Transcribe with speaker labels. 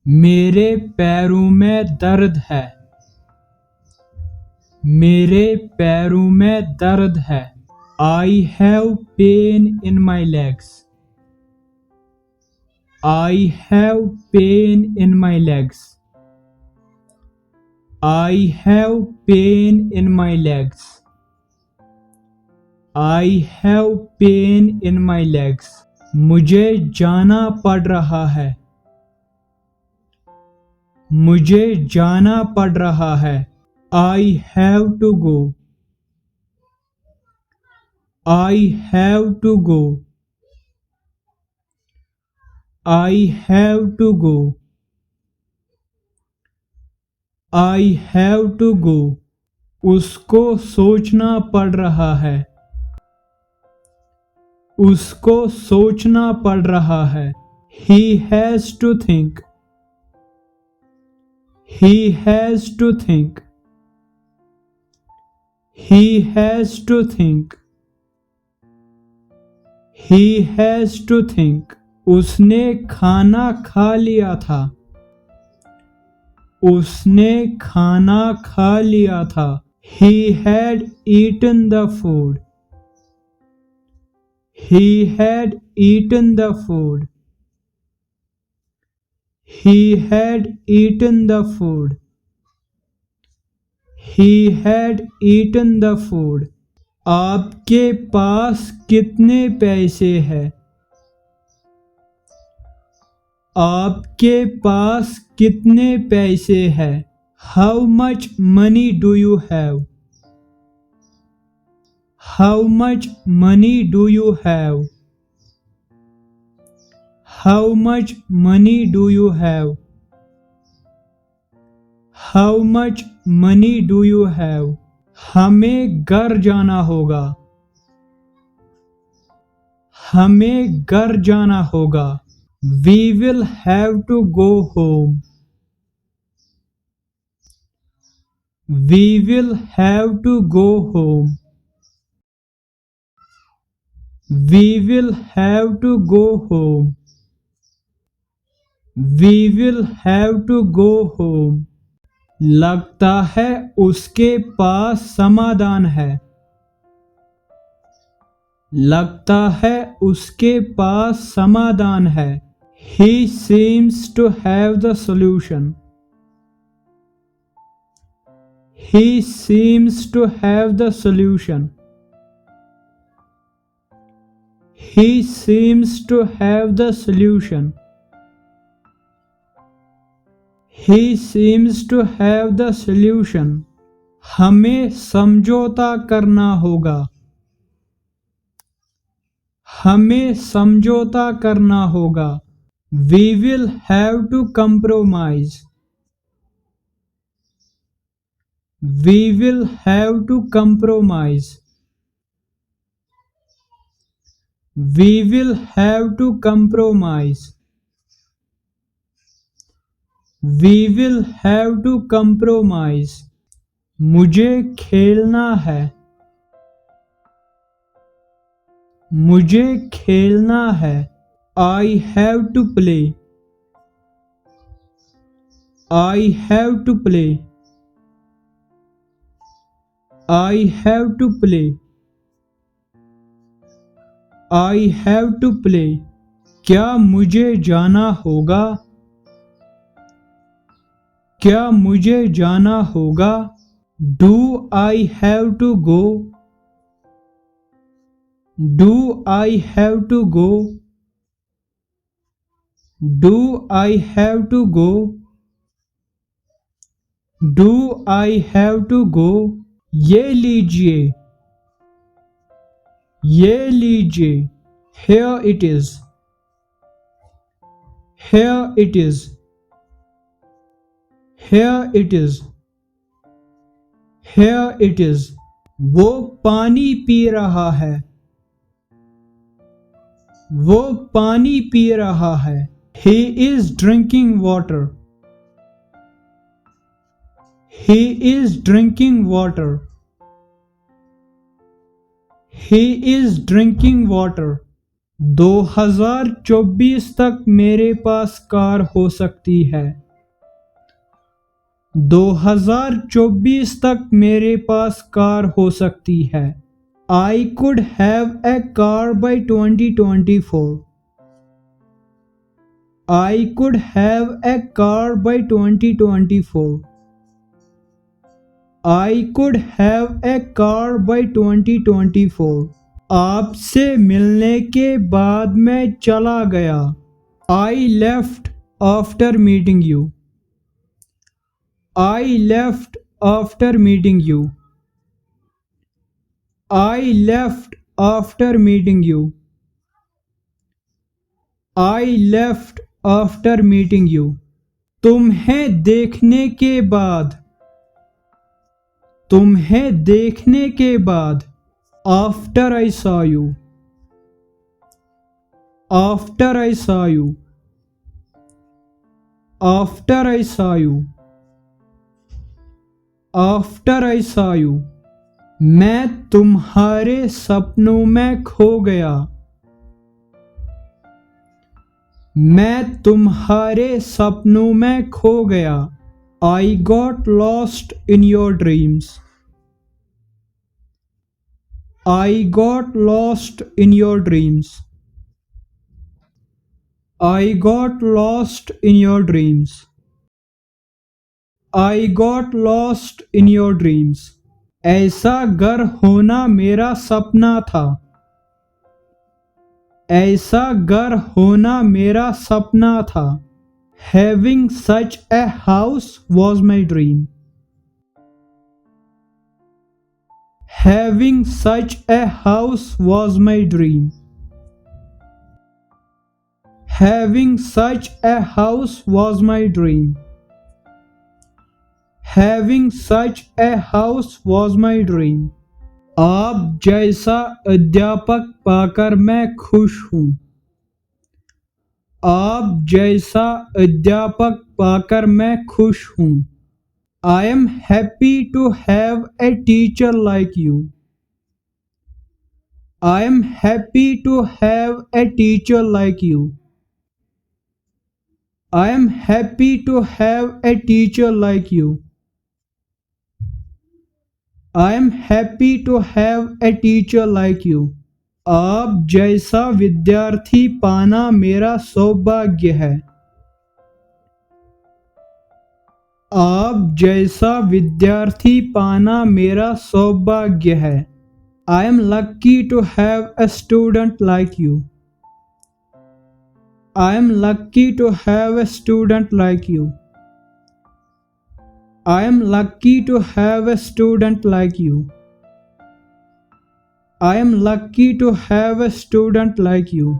Speaker 1: मेरे पैरों में दर्द है। मेरे पैरों में दर्द है। I have pain in my legs. I have pain in my legs. I have pain in my legs. I have pain in my legs. मुझे जाना पड़ रहा है। मुझे जाना पड़ रहा है। I have to go. I have to go. I have to go. I have to go. उसको सोचना पड़ रहा है। उसको सोचना पड़ रहा है। He has to think. He has to think. He has to think. He has to think. उसने खाना खा लिया था। उसने खाना खा लिया था। He had eaten the food. He had eaten the food. He had eaten the food. He had eaten the food. आपके पास कितने पैसे हैं? आपके पास कितने पैसे हैं? How much money do you have? How much money do you have? How much money do you have? How much money do you have? हमें घर जाना होगा। हमें घर जाना होगा। We will have to go home. We will have to go home. We will have to go home. We will have to go home. लगता है उसके पास समाधान है। लगता है उसके पास समाधान है। He seems to have the solution. He seems to have the solution. He seems to have the solution. He seems to have the solution. हमें समझौता करना होगा। हमें समझौता करना होगा। We will have to compromise. We will have to compromise. We will have to compromise. We will have to compromise. मुझे खेलना है। मुझे खेलना है। I have to play. I have to play. I have to play. I have to play. क्या मुझे जाना होगा? क्या मुझे जाना होगा? Do I have to go? Do I have to go? Do I have to go? Do I have to go? ये लीजिए। ये लीजिए। Here it is. Here it is. Here it is. Here it is. वो पानी P रहा है। वो पानी पी रहा है। He is drinking water. He is drinking water. He is drinking water. 2024 तक मेरे पास कार हो सकती है। 2024 तक मेरे पास कार हो सकती है। I could have a car by 2024. I could have a car by 2024. I could have a car by 2024. आपसे मिलने के बाद मैं चला गया। I left after meeting you. I left after meeting you. I left after meeting you. I left after meeting you. तुम्हें देखने के बाद। तुम्हें देखने के बाद। After I saw you. After I saw you. After I saw you. After I saw you. मैं तुम्हारे सपनों में खो गया। मैं तुम्हारे सपनों में खो गया। I got lost in your dreams. I got lost in your dreams. I got lost in your dreams. I got lost in your dreams. ऐसा घर होना मेरा सपना था। ऐसा घर होना मेरा सपना था। Having such a house was my dream. Having such a house was my dream. Having such a house was my dream. Having such a house was my dream. आप जैसा अध्यापक पाकर मैं खुश हूँ। आप जैसा अध्यापक पाकर मैं खुश हूँ। I am happy to have a teacher like you. I am happy to have a teacher like you. I am happy to have a teacher like you. I am happy to have a teacher like you. आप जैसा विद्यार्थी पाना मेरा सौभाग्य है। आप जैसा विद्यार्थी पाना मेरा सौभाग्य है। I am lucky to have a student like you. I am lucky to have a student like you. I am lucky to have a student like you. I am lucky to have a student like you.